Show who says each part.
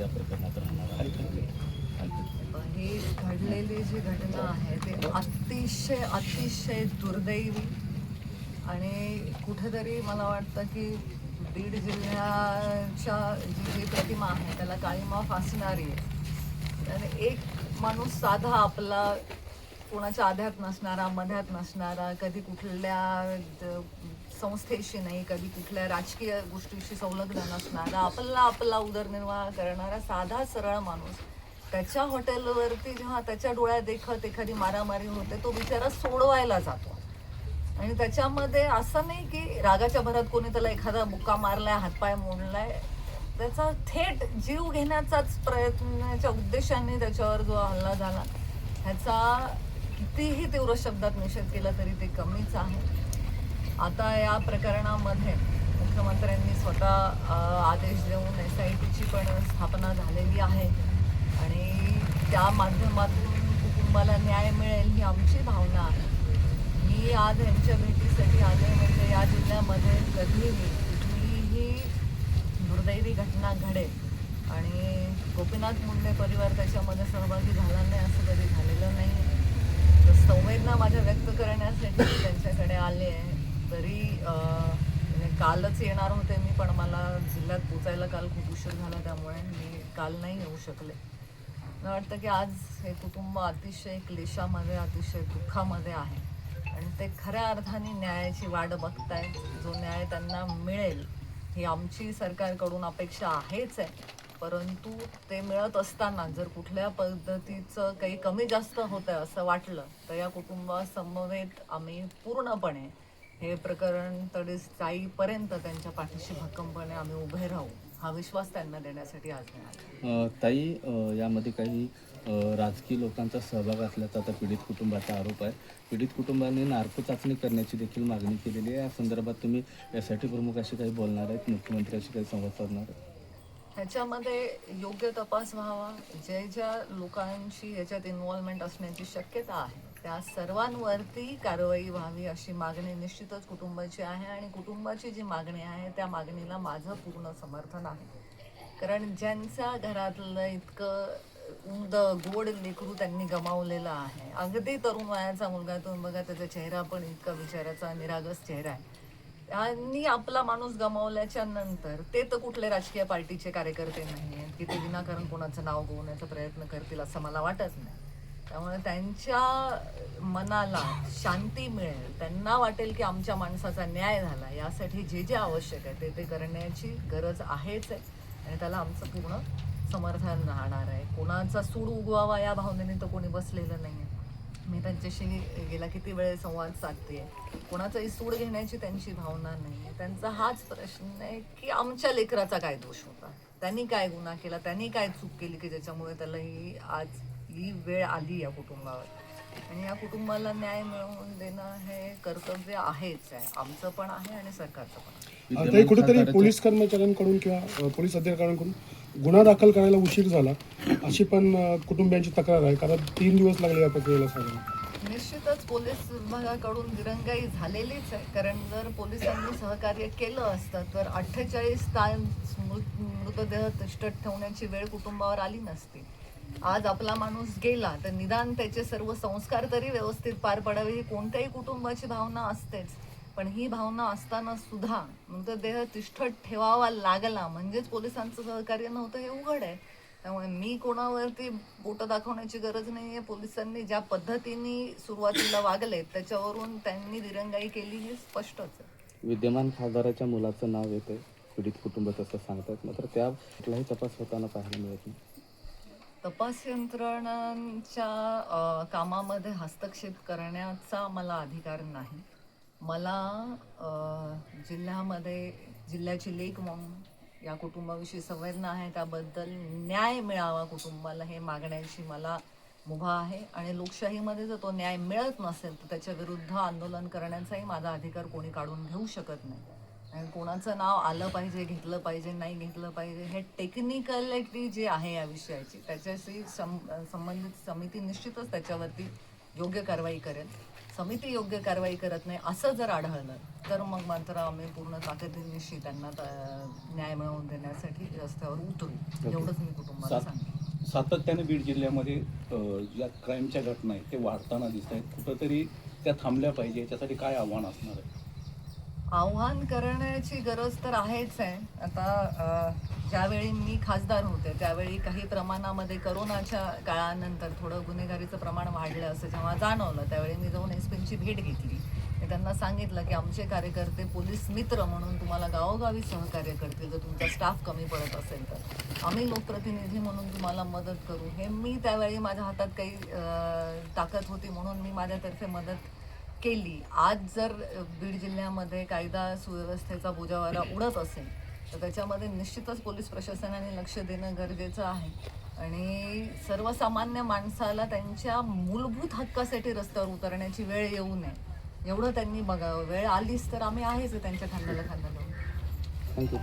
Speaker 1: या प्रकरणात राहणार आहे?
Speaker 2: ही घडलेली जी घटना आहे ते अतिशय दुर्दैवी आणि कुठेतरी मला वाटतं की बीड जिल्ह्याच्या जी प्रतिमा आहे त्याला काळीमा फासणारी आहे. आणि एक माणूस साधा आपला कोणाच्या आध्यात नसणारा, मध्यात नसणारा, कधी कुठल्या संस्थेशी नाही, कधी कुठल्या राजकीय गोष्टीशी संलग्न नसणारा, आपला उदरनिर्वाह करणारा साधा सरळ माणूस त्याच्या हॉटेलवरती जेव्हा त्याच्या डोळ्यात देखत एखादी मारामारी होते तो बिचारा सोडवायला जातो. आणि त्याच्यामध्ये असं नाही की रागाच्या भरात कोणी त्याला एखादा बुक्का मारलाय, हातपाय मोडलाय, त्याचा थेट जीव घेण्याचाच प्रयत्नाच्या उद्देशाने त्याच्यावर जो हल्ला झाला ह्याचा कितीही तीव्र शब्दात निषेध केला तरी ते कमीच आहे. आता या प्रकरणामध्ये मुख्यमंत्र्यांनी स्वतः आदेश देऊन SITची पण स्थापना झालेली आहे आणि त्या माध्यमातून कुटुंबाला न्याय मिळेल ही आमची भावना आहे. मी आज यांच्या भेटीसाठी आले म्हणजे या जिल्ह्यामध्ये कधीही कुठलीही दुर्दैवी घटना घडेल आणि गोपीनाथ मुंडे परिवार त्याच्यामध्ये सहभागी झाला नाही असं कधी झालेलं नाही. तर संवेदना माझ्या व्यक्त करण्यासाठी मी त्यांच्याकडे आले आहे. तरी कालच येणार होते मी, पण मला जिल्ह्यात पोचायला काल खूप उशीर झाला त्यामुळे मी काल नाही येऊ शकले. मला वाटतं की आज हे कुटुंब अतिशय क्लेशामध्ये, अतिशय दुःखामध्ये आहे आणि ते खऱ्या अर्थाने न्यायाची वाट बघतायत. जो न्याय त्यांना मिळेल ही आमची सरकारकडून अपेक्षा आहेच आहे. परंतु ते मिळत असताना जर कुठल्या पद्धतीचं काही कमी जास्त होतं असं वाटलं तर या कुटुंबासमवेत आम्ही पूर्णपणे हे प्रकरण तडीस जाईपर्यंत त्यांच्या पाठीशी भक्कमपणे आम्ही उभे राहू हा विश्वास त्यांना देण्यासाठी आज मिळाला.
Speaker 1: ताई, यामध्ये काही राजकीय लोकांचा सहभाग असल्याचा आता पीडित कुटुंबाचा आरोप आहे. पीडित कुटुंबाने नार्को चाचणी करण्याची देखील मागणी केलेली आहे. या संदर्भात तुम्ही SIT प्रमुखाशी काही बोलणार आहेत, मुख्यमंत्र्यांशी काही संवाद साधणार आहेत?
Speaker 2: ह्याच्यामध्ये योग्य तपास व्हावा. ज्या लोकांची याच्यात इन्व्हॉल्वमेंट असण्याची शक्यता आहे त्या सर्वांवरती कारवाई व्हावी अशी मागणी निश्चितच कुटुंबाची आहे आणि कुटुंबाची जी मागणी आहे त्या मागणीला माझं पूर्ण समर्थन आहे. कारण ज्यांच्या घरातलं इतकं गोड लेकरू त्यांनी गमावलेलं आहे, अगदी तरुण वयाचा मुलगा, तुम्ही बघा त्याचा चेहरा पण इतका विचाराचा निरागस चेहरा आहे, त्यांनी आपला माणूस गमावल्याच्या नंतर ते तर कुठले राजकीय पार्टीचे कार्यकर्ते नाही आहेत की ते विनाकारण कोणाचं नाव गोवण्याचा प्रयत्न करतील असं मला वाटत नाही. त्यामुळे त्यांच्या मनाला शांती मिळेल, त्यांना वाटेल की आमच्या माणसाचा न्याय झाला, यासाठी जे आवश्यक आहे ते करण्याची गरज आहेच आहे आणि त्याला आमचं पूर्ण समर्थन राहणार आहे. कोणाचा सूड उगवावा या भावनेने तर कोणी बसलेलं नाही आहे. मी त्यांच्याशी गेला किती वेळ संवाद साधते. कोणाचाही सूड घेण्याची त्यांची भावना नाही आहे. त्यांचा हाच प्रश्न आहे की आमच्या लेकराचा काय दोष होता, त्यांनी काय गुन्हा केला, त्यांनी काय चूक केली की ज्याच्यामुळे त्याला ही वेळ आली या कुटुंबावर. आणि या कुटुंबाला न्याय मिळवून देणं हे कर्तव्य आहेच आहे, आमचं पण आहे आणि सरकारचं पण आहे.
Speaker 3: आता कुठेतरी पोलीस कर्मचाऱ्यांकडून किंवा पोलीस अधिकाऱ्यांकडून गुन्हा दाखल करायला उशीर झाला अशी पण कुटुंबियांची तक्रार आहे, कारण 3 दिवस लागले या प्रक्रियेला साधारण.
Speaker 2: निश्चितच पोलीस विभागाकडून दिरंगाई झालेलीच आहे. कारण जर पोलिसांनी सहकार्य केलं असतं तर 48 तास मृतदेह तिष्ठत ठेवण्याची वेळ कुटुंबावर आली नसती. आज आपला माणूस गेला तर निदान त्याचे सर्व संस्कार तरी व्यवस्थित पार पडावे ही कोणत्याही कुटुंबाची भावना असतेच. पण ही भावना असताना सुद्धा मृतदेह तिष्ठत ठेवावा लागला म्हणजेच पोलिसांचं सहकार्य नव्हतं हे उघड आहे. त्यामुळे मी कोणावरती बोटं दाखवण्याची गरज नाही आहे. पोलिसांनी ज्या पद्धतीने सुरुवातीला वागलेत त्याच्यावरून त्यांनी दिरंगाई केली हे स्पष्टच आहे.
Speaker 1: विद्यमान खासदाराच्या मुलाचं नाव येतं पीडित कुटुंब तसं सांगतात, मात्र त्या कुठलाही तपास होताना पाहायला मिळत नाही.
Speaker 2: तपास यंत्रणांच्या कामामध्ये हस्तक्षेप करण्याचा मला अधिकार नाही. मला जिल्ह्याची लेक म्हणून या कुटुंबाविषयी संवेदना आहे, त्याबद्दल न्याय मिळावा कुटुंबाला हे मागण्याची मला मुभा आहे. आणि लोकशाहीमध्ये जर तो न्याय मिळत नसेल तर त्याच्या विरुद्ध आंदोलन करण्याचाही माझा अधिकार कोणी काढून घेऊ शकत नाही. आणि कोणाचं नाव आलं पाहिजे, घेतलं पाहिजे, नाही घेतलं पाहिजे हे टेक्निकॅलिटी जी आहे या विषयाची त्याच्याशी संबंधित समिती निश्चितच त्याच्यावरती योग्य कारवाई करेल. समिती योग्य कारवाई करत नाही असं जर आढळलं तर मग मात्र आम्ही पूर्ण ताकदीनिशी त्यांना न्याय मिळवून देण्यासाठी रस्त्यावर उतरू. एवढंच मी कुटुंब तुम्हाला सांगेन.
Speaker 4: सातत्याने बीड जिल्ह्यामध्ये ज्या क्राईमच्या घटना आहेत ते वाढताना दिसत आहेत, कुठंतरी त्या थांबल्या पाहिजे, याच्यासाठी काय आव्हान असणार आहे?
Speaker 2: आव्हान करण्याची गरज तर आहेच आहे. आता ज्यावेळी मी खासदार होते त्यावेळी काही प्रमाणामध्ये करोनाच्या काळानंतर थोडं गुन्हेगारीचं प्रमाण वाढलं असं जेव्हा जाणवलं, त्यावेळी मी जाऊन एसपींची भेट घेतली. मी त्यांना सांगितलं की आमचे कार्यकर्ते पोलीस मित्र म्हणून तुम्हाला गावोगावी सहकार्य करतील, जर तुमचा स्टाफ कमी पडत असेल तर आम्ही लोकप्रतिनिधी म्हणून तुम्हाला मदत करू. हे मी त्यावेळी माझ्या हातात काही ताकद होती म्हणून मी माझ्यातर्फे मदत केली. आज जर बीड जिल्ह्यामध्ये कायदा सुव्यवस्थेचा बोजावारा उडत असेल तर त्याच्यामध्ये निश्चितच पोलीस प्रशासनाने लक्ष देणं गरजेचं आहे आणि सर्वसामान्य माणसाला त्यांच्या मूलभूत हक्कासाठी रस्त्यावर उतरण्याची वेळ येऊ नये एवढं त्यांनी बघावं. वेळ आलीच तर आम्ही आहेच त्यांच्या खांद्याला खांदा लावून.
Speaker 1: थँक्यू.